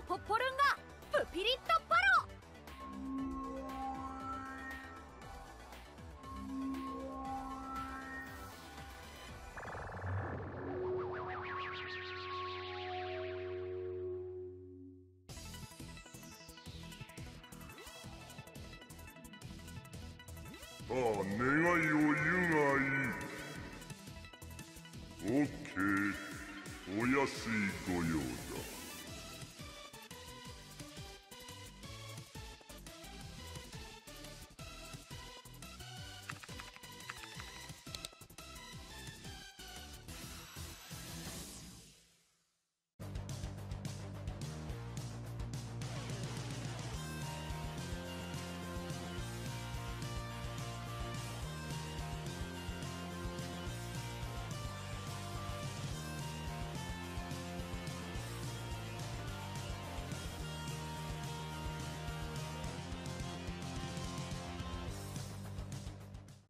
ポポルンガプピリッとポロ。願いを言うがいい。オッケー、お安いご用だ。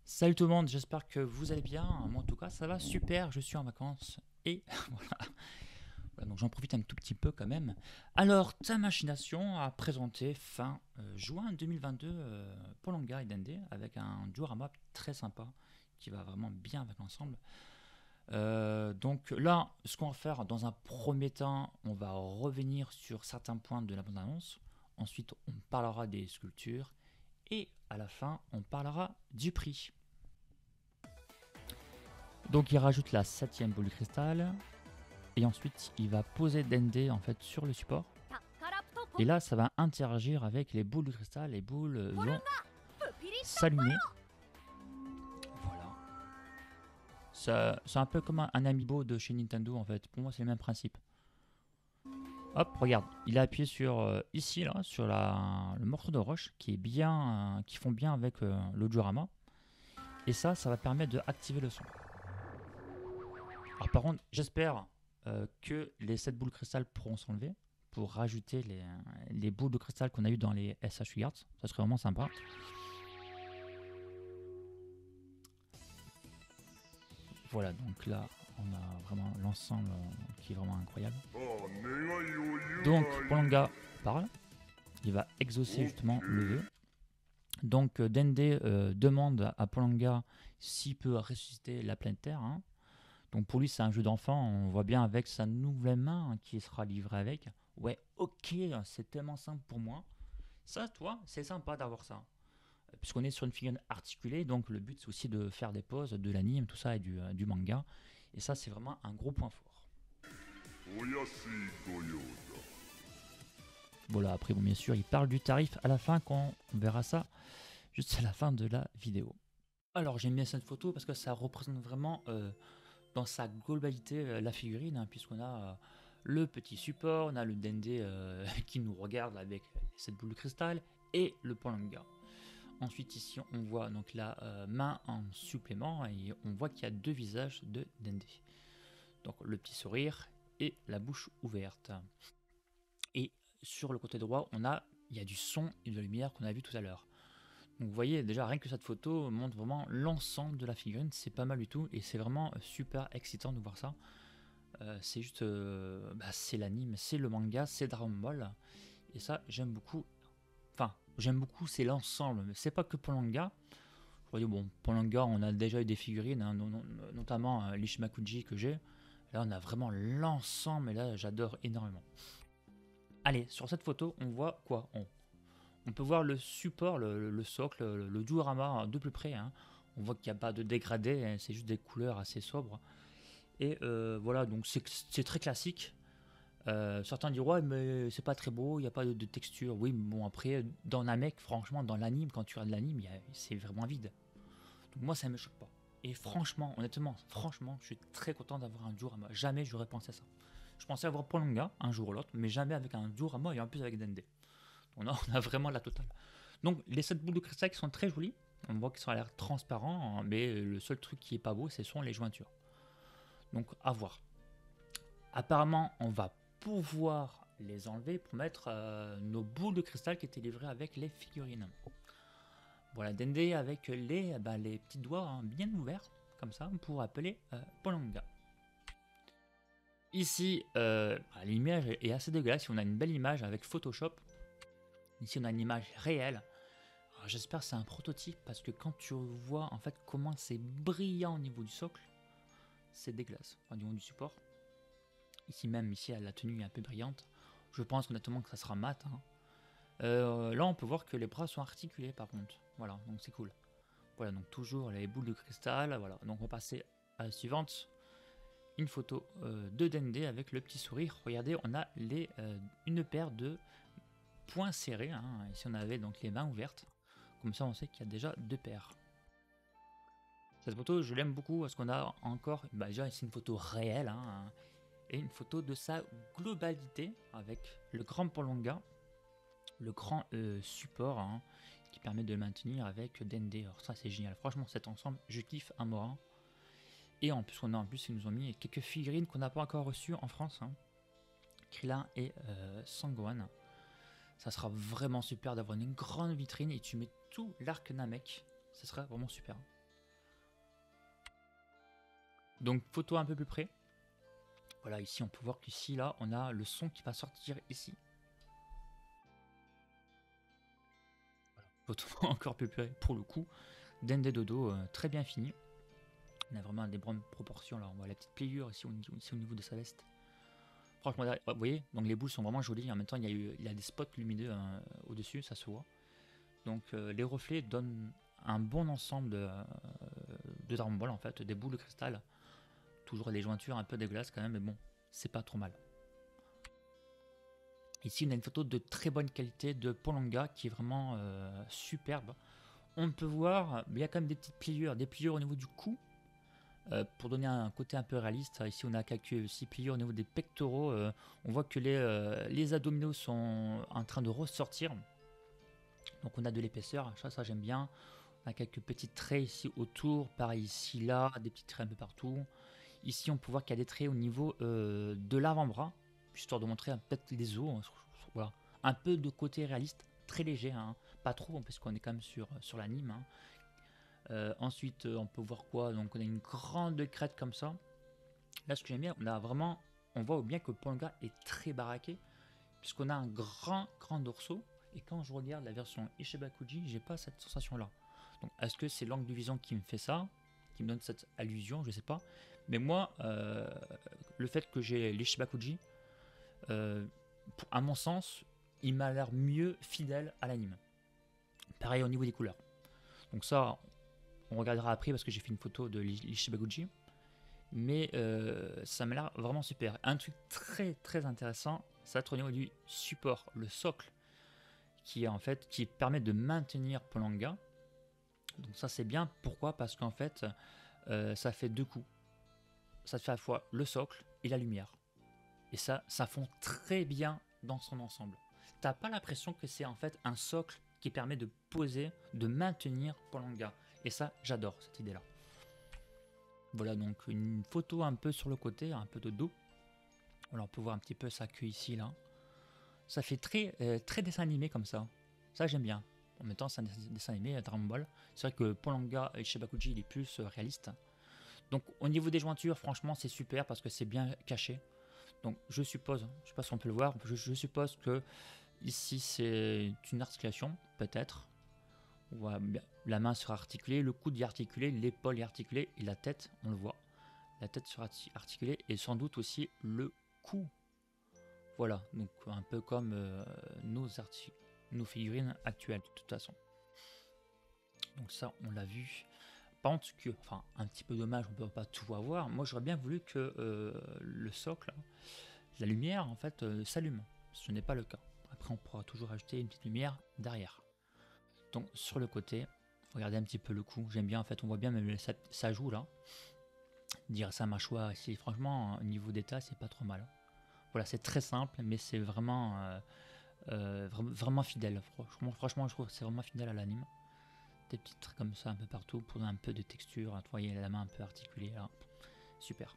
Salut tout le monde, j'espère que vous allez bien. Moi en tout cas ça va super, je suis en vacances et voilà, donc j'en profite un tout petit peu quand même. Alors ta machination a présenté fin juin 2022 Polonga et Dende avec un diorama très sympa qui va vraiment bien avec l'ensemble. Donc là, ce qu'on va faire dans un premier temps, on va revenir sur certains points de la bande-annonce. Ensuite, on parlera des sculptures et à la fin, on parlera du prix. Donc il rajoute la 7ème boule de cristal et ensuite il va poser Dende en fait sur le support et là ça va interagir avec les boules de cristal, les boules vont s'allumer. Voilà. C'est un peu comme un amiibo de chez Nintendo en fait, pour moi c'est le même principe. Hop, regarde, il a appuyé sur ici là, sur le morceau de roche qui est bien, qui font bien avec le diorama et ça va permettre de activer le son. Alors par contre, j'espère que les 7 boules de cristal pourront s'enlever pour rajouter les boules de cristal qu'on a eu dans les SH Guards. Ça serait vraiment sympa. Voilà, donc là, on a vraiment l'ensemble qui est vraiment incroyable. Donc, Polonga parle. Il va exaucer justement le vœu. Donc, Dende demande à Polonga s'il peut ressusciter la planète Terre. Hein. Donc pour lui c'est un jeu d'enfant, on voit bien avec sa nouvelle main qui sera livrée avec. Ouais, ok, c'est tellement simple pour moi. Ça, toi, c'est sympa d'avoir ça. Puisqu'on est sur une figurine articulée, donc le but c'est aussi de faire des poses, de l'anime, tout ça et du manga. Et ça c'est vraiment un gros point fort. Voilà, après bon bien sûr il parle du tarif à la fin quand on verra ça juste à la fin de la vidéo. Alors j'aime bien cette photo parce que ça représente vraiment... dans sa globalité la figurine, hein, puisqu'on a le petit support, on a le Dende qui nous regarde avec cette boule de cristal et le Polonga. Ensuite ici on voit donc la main en supplément et on voit qu'il y a deux visages de Dende. Donc le petit sourire et la bouche ouverte. Et sur le côté droit il y a du son et de la lumière qu'on a vu tout à l'heure. Donc vous voyez déjà rien que cette photo montre vraiment l'ensemble de la figurine, c'est pas mal du tout et c'est vraiment super excitant de voir ça. C'est juste, c'est l'anime, c'est le manga, c'est Dragon Ball et ça j'aime beaucoup. Enfin j'aime beaucoup, c'est l'ensemble, mais c'est pas que Polonga. Je voyais bon Polonga on a déjà eu des figurines, hein, notamment l'Ishimakuji que j'ai. Là on a vraiment l'ensemble et là j'adore énormément. Allez sur cette photo on voit quoi? On peut voir le support, le socle, le diorama de plus près. Hein. On voit qu'il n'y a pas de dégradé, hein, c'est juste des couleurs assez sobres. Et voilà, donc c'est très classique. Certains diront, ouais, mais c'est pas très beau, il n'y a pas de texture. Oui, mais bon, après, dans Namek, franchement, dans l'anime, quand tu regardes l'anime, c'est vraiment vide. Donc moi, ça ne me choque pas. Et franchement, honnêtement, je suis très content d'avoir un diorama. Jamais j'aurais pensé à ça. Je pensais avoir Polonga un jour ou l'autre, mais jamais avec un diorama et en plus avec Dende. On a vraiment la totale. Donc les 7 boules de cristal qui sont très jolies, on voit qu'ils sont à l'air transparents, mais le seul truc qui est pas beau, ce sont les jointures. Donc à voir. Apparemment, on va pouvoir les enlever pour mettre nos boules de cristal qui étaient livrées avec les figurines. Voilà, Dende avec les petits doigts bien ouverts, comme ça, pour appeler Polonga. Ici, l'image est assez dégueulasse. Si on a une belle image avec Photoshop, ici on a une image réelle. J'espère que c'est un prototype parce que quand tu vois en fait comment c'est brillant au niveau du socle, c'est dégueulasse. Enfin, au niveau du support. Ici même, ici la tenue est un peu brillante. Je pense honnêtement que ça sera mat. Hein. Là on peut voir que les bras sont articulés par contre. Voilà, donc c'est cool. Voilà, donc toujours les boules de cristal. Voilà, donc on va passer à la suivante. Une photo de Dende avec le petit sourire. Regardez, on a une paire de poings serrés. Hein. Ici on avait donc les mains ouvertes. Comme ça on sait qu'il y a déjà 2 paires. Cette photo je l'aime beaucoup parce qu'on a encore, déjà c'est une photo réelle. Hein, et une photo de sa globalité avec le grand Polonga, le grand support hein, qui permet de le maintenir avec Dende. Alors ça c'est génial, franchement cet ensemble je kiffe à mort. Hein. Et en plus ils nous ont mis quelques figurines qu'on n'a pas encore reçues en France. Hein. Krillin et Sangohan. Ça sera vraiment super d'avoir une grande vitrine et tu mets tout l'arc Namek. Ça sera vraiment super. Donc photo un peu plus près. Voilà, ici on peut voir qu'ici là on a le son qui va sortir ici. Voilà. Photo encore plus près pour le coup. Dende Dodo très bien fini. On a vraiment des bonnes proportions là. On voit la petite pliure ici au niveau de sa veste. Franchement, vous voyez, donc les boules sont vraiment jolies. En même temps, il y a des spots lumineux au-dessus, ça se voit. Donc les reflets donnent un bon ensemble de Dragon Ball en fait, des boules de cristal. Toujours des jointures un peu dégueulasses quand même, mais bon, c'est pas trop mal. Ici, on a une photo de très bonne qualité de Polonga qui est vraiment superbe. On peut voir, il y a quand même des petites pliures, des pliures au niveau du cou. Pour donner un côté un peu réaliste, ici on a quelques 6 pliures au niveau des pectoraux. On voit que les abdominaux sont en train de ressortir. Donc on a de l'épaisseur, ça j'aime bien. On a quelques petits traits ici autour, pareil ici, là, des petits traits un peu partout. Ici on peut voir qu'il y a des traits au niveau de l'avant-bras, histoire de montrer peut-être les os. Voilà. Un peu de côté réaliste, très léger, hein. Pas trop parce qu'on est quand même sur l'anime. Hein. Ensuite, on peut voir quoi? Donc, on a une grande crête comme ça. Là, ce que j'aime bien, on voit bien que Polonga est très baraqué, puisqu'on a un grand dorsaux. Et quand je regarde la version Ishibakuji, j'ai pas cette sensation-là. Donc, est-ce que c'est l'angle de vision qui me fait ça, qui me donne cette allusion? Je sais pas. Mais moi, le fait que j'ai l'Ishibakuji, à mon sens, il m'a l'air mieux fidèle à l'anime. Pareil au niveau des couleurs. Donc ça, on regardera après parce que j'ai fait une photo de l'Ishibakuji. Mais ça m'a l'air vraiment super. Un truc très intéressant, ça va être au niveau du support, le socle, qui permet de maintenir Polonga. Donc ça c'est bien. Pourquoi? Parce qu'en fait, ça fait 2 coups. Ça fait à la fois le socle et la lumière. Et ça fond très bien dans son ensemble. T'as pas l'impression que c'est en fait un socle qui permet de poser, de maintenir Polonga. Et ça, j'adore cette idée-là. Voilà donc une photo un peu sur le côté, un peu de dos. Voilà, on peut voir un petit peu sa queue ici, là. Ça fait très dessin animé comme ça. Ça, j'aime bien. En même temps, c'est un dessin animé, Dragon Ball. C'est vrai que Polonga et Shibakuji, il est plus réaliste. Donc, au niveau des jointures, franchement, c'est super parce que c'est bien caché. Donc, je suppose, je sais pas si on peut le voir, je suppose que ici, c'est une articulation, peut-être. Voilà, la main sera articulée, le coude est articulé, l'épaule est articulée et la tête, on le voit. La tête sera articulée et sans doute aussi le cou. Voilà, donc un peu comme nos figurines actuelles de toute façon. Donc ça, on l'a vu. Par contre, un petit peu dommage, on ne peut pas tout avoir. Moi, j'aurais bien voulu que le socle, la lumière, en fait, s'allume. Ce n'est pas le cas. Après, on pourra toujours ajouter une petite lumière derrière. Donc sur le côté, regardez un petit peu le cou. J'aime bien, en fait, on voit bien même sa joue là. Dire sa mâchoire ici, franchement, au niveau d'état, c'est pas trop mal. Voilà, c'est très simple, mais c'est vraiment fidèle. Franchement, je trouve que c'est vraiment fidèle à l'anime. Des petits traits comme ça un peu partout pour donner un peu de texture. Vous voyez la main un peu articulée là. Super.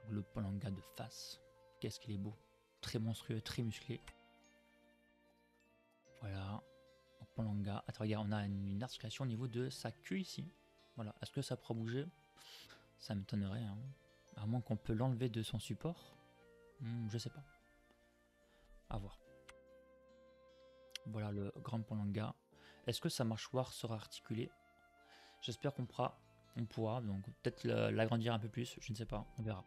Donc, le Polonga de face. Qu'est-ce qu'il est beau. Très monstrueux, très musclé. Voilà. Donc, Polonga. Attends, regarde, on a une articulation au niveau de sa queue ici. Voilà. Est-ce que ça pourra bouger? Ça m'étonnerait. Hein. À moins qu'on peut l'enlever de son support. Je sais pas. À voir. Voilà le grand Polanga. Est-ce que sa mâchoire sera articulée? J'espère qu'on pourra. On pourra, donc peut-être l'agrandir un peu plus, je ne sais pas, on verra.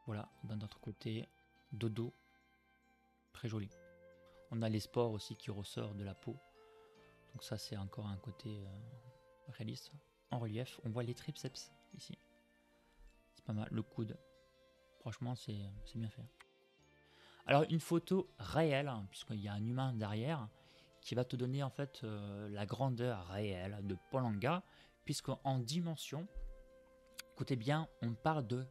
Voilà, d'un autre côté, dodo, très joli. On a les spores aussi qui ressortent de la peau. Donc ça c'est encore un côté réaliste. En relief, on voit les triceps ici. C'est pas mal, le coude. Franchement c'est bien fait. Alors une photo réelle, hein, puisqu'il y a un humain derrière, qui va te donner en fait la grandeur réelle de Polanga, puisqu'en dimension, écoutez bien, on parle de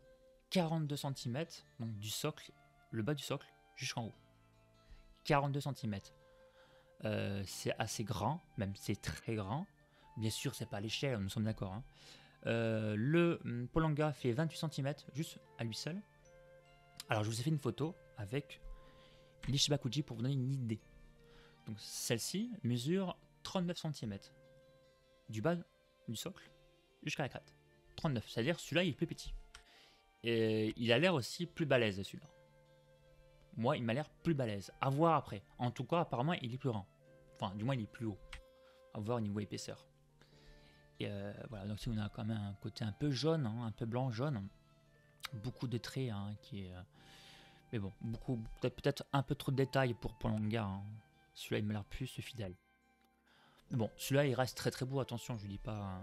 42 cm, donc du socle, le bas du socle, jusqu'en haut. 42 cm. C'est assez grand, même c'est très grand. Bien sûr, c'est pas à l'échelle, nous sommes d'accord. Hein. Le Polanga fait 28 cm, juste à lui seul. Alors, je vous ai fait une photo avec l'Ishibakuji pour vous donner une idée. Donc, celle-ci mesure 39 cm. Du bas du socle jusqu'à la crête. 39, c'est-à-dire celui-là, il est plus petit. Et il a l'air aussi plus balèze, celui-là. Moi, il m'a l'air plus balèze. À voir après. En tout cas, apparemment, il est plus grand. Enfin, du moins, il est plus haut. À voir au niveau épaisseur. Et voilà, donc si on a quand même un côté un peu jaune, hein, un peu blanc-jaune. Beaucoup de traits hein, qui est... mais bon, beaucoup, peut-être un peu trop de détails pour Polanga. Hein. Celui-là, il m'a l'air plus fidèle. Bon, celui-là, il reste très très beau. Attention, je ne dis pas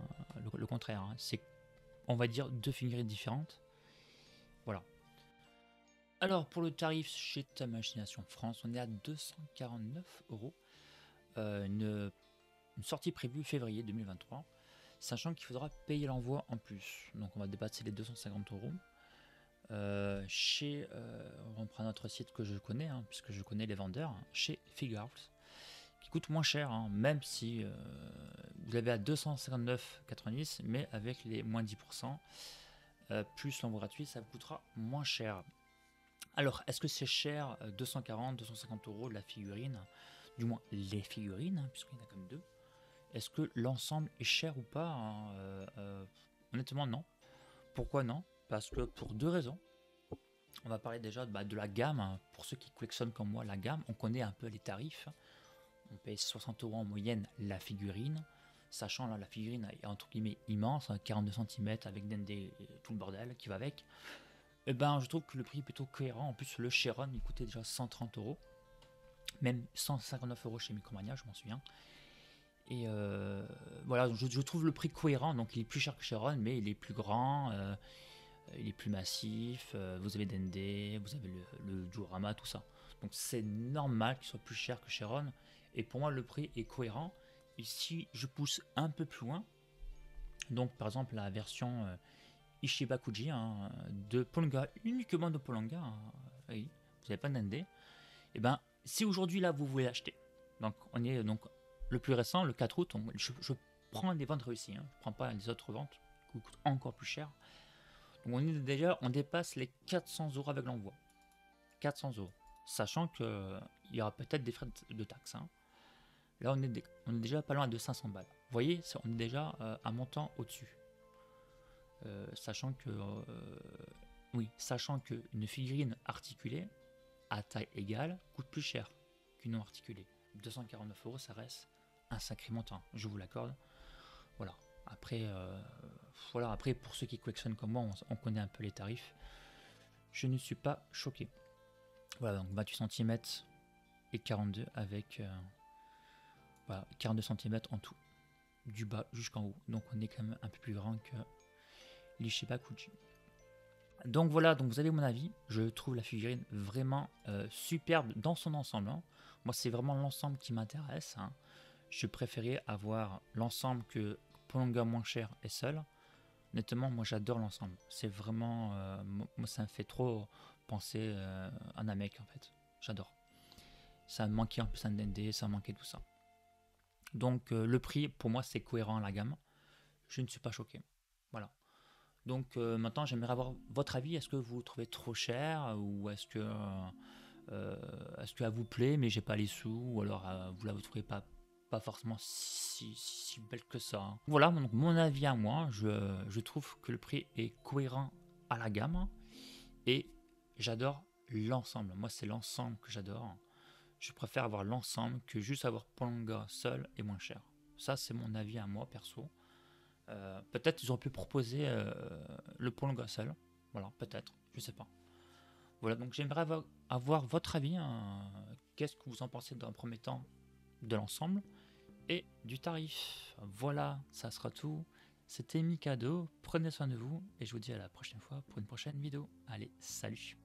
le contraire. Hein. C'est, on va dire, deux figurines différentes. Voilà. Alors, pour le tarif chez Tamachination France, on est à 249 €. Une sortie prévue février 2023, sachant qu'il faudra payer l'envoi en plus. Donc, on va dépasser les 250 €. On prend notre site que je connais, hein, puisque je connais les vendeurs, chez Figuarts, qui coûte moins cher, hein, même si vous l'avez à 259,90, mais avec les moins 10%, plus l'envoi gratuit, ça vous coûtera moins cher. Alors, est-ce que c'est cher 240, 250 € la figurine? Du moins, les figurines, hein, puisqu'il y en a comme deux. Est-ce que l'ensemble est cher ou pas hein, honnêtement, non. Pourquoi non? Parce que pour deux raisons. On va parler déjà de la gamme. Hein. Pour ceux qui collectionnent comme moi la gamme, on connaît un peu les tarifs. On paye 60 € en moyenne la figurine. Sachant là, la figurine est entre guillemets immense, 42 cm avec Dende tout le bordel qui va avec. Et ben, je trouve que le prix est plutôt cohérent. En plus, le Chiron, il coûtait déjà 130 €. Même 159 € chez Micromania, je m'en souviens. Et voilà, je trouve le prix cohérent. Donc, il est plus cher que Chiron, mais il est plus grand, il est plus massif. Vous avez Dende, vous avez le diorama, tout ça. Donc, c'est normal qu'il soit plus cher que Chiron. Et pour moi, le prix est cohérent. Et si je pousse un peu plus loin, donc par exemple, la version Ishibakuji hein, de Polanga, uniquement de Polanga, hein, oui, vous n'avez pas de Dende, et ben si aujourd'hui là vous voulez l'acheter, donc on est donc le plus récent, le 4 août, je prends des ventes réussies, hein, je prends pas les autres ventes qui coûtent encore plus cher. Donc on dépasse les 400 € avec l'envoi, 400 €, sachant que il y aura peut-être des frais de taxes. Hein. Là on est déjà pas loin de 500 balles. Vous voyez, on est déjà un montant au-dessus. Sachant qu'une figurine articulée à taille égale coûte plus cher qu'une non articulée. 249 €, ça reste un sacré montant, je vous l'accorde. Voilà. Après, pour ceux qui collectionnent comme moi, on connaît un peu les tarifs. Je ne suis pas choqué. Voilà, donc 28 cm et 42 avec 42 cm en tout, du bas jusqu'en haut. Donc on est quand même un peu plus grand que l'Ishibakuji. Donc voilà, donc vous avez mon avis. Je trouve la figurine vraiment superbe dans son ensemble. Hein. Moi, c'est vraiment l'ensemble qui m'intéresse. Hein. Je préférais avoir l'ensemble que Polanga moins cher et seul. Honnêtement, moi j'adore l'ensemble. C'est vraiment... moi, ça me fait trop penser à un mec en fait. J'adore. Ça me manquait un peu un Dende, ça me manquait tout ça. Donc le prix, pour moi, c'est cohérent à la gamme. Je ne suis pas choqué. Voilà. Donc maintenant, j'aimerais avoir votre avis. Est-ce que vous le trouvez trop cher ou est-ce que elle vous plaît mais j'ai pas les sous ou alors vous la trouvez pas pas forcément si belle que ça, hein. Voilà, donc mon avis à moi, je trouve que le prix est cohérent à la gamme et j'adore l'ensemble. Moi, c'est l'ensemble que j'adore. Je préfère avoir l'ensemble que juste avoir Polonga seul et moins cher. Ça, c'est mon avis à moi, perso. Peut-être ils auraient pu proposer le Polonga seul. Voilà, peut-être, je sais pas. Voilà, donc j'aimerais avoir votre avis, hein. Qu'est-ce que vous en pensez dans un premier temps de l'ensemble et du tarif? Voilà, ça sera tout. C'était Mikado, prenez soin de vous et je vous dis à la prochaine fois pour une prochaine vidéo. Allez, salut!